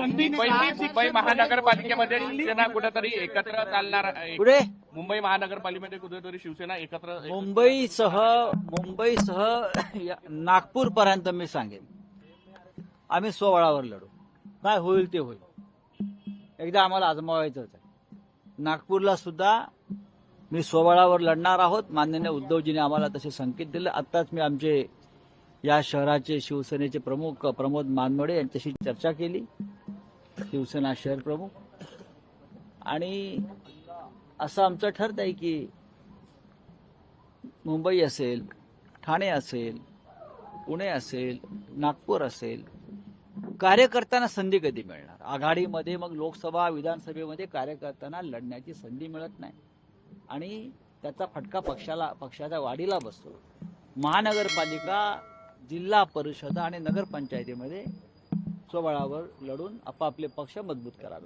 मुंबई महानगरपालिकेमध्ये शिवसेना कुठेतरी एकत्र चालणार आहे. पुढे मुंबई महानगरपालिकेमध्ये कुठेतरी शिवसेना एकत्र मुंबईसह नागपूर पर्यंत मी सांगेन आम्ही स्वबळावर लढू. काय होईल ते होईल. एकदा आम्हाला आजमावायचंच आहे. नागपूरला सुद्धा मी स्वबळावर लढणार आहोत. माननीय उद्धवजींनी आम्हाला तसे संकेत दिले. आत्ताच मी आमचे या शहराचे शिवसेनेचे प्रमुख प्रमोद मानमोडे यांच्याशी चर्चा केली, शिवसेना शहर प्रमुख. आणि असं आमचं ठरत आहे की मुंबई असेल, ठाणे असेल, पुणे असेल, नागपूर असेल, कार्यकर्त्यांना संधी कधी मिळणार. आघाडीमध्ये मग लोकसभा विधानसभेमध्ये कार्यकर्त्यांना लढण्याची संधी मिळत नाही आणि त्याचा फटका पक्षाच्या वाढीला बसतो. महानगरपालिका, जिल्हा परिषद आणि नगरपंचायतीमध्ये स्वबळावर लढून आपापले पक्ष मजबूत करावे.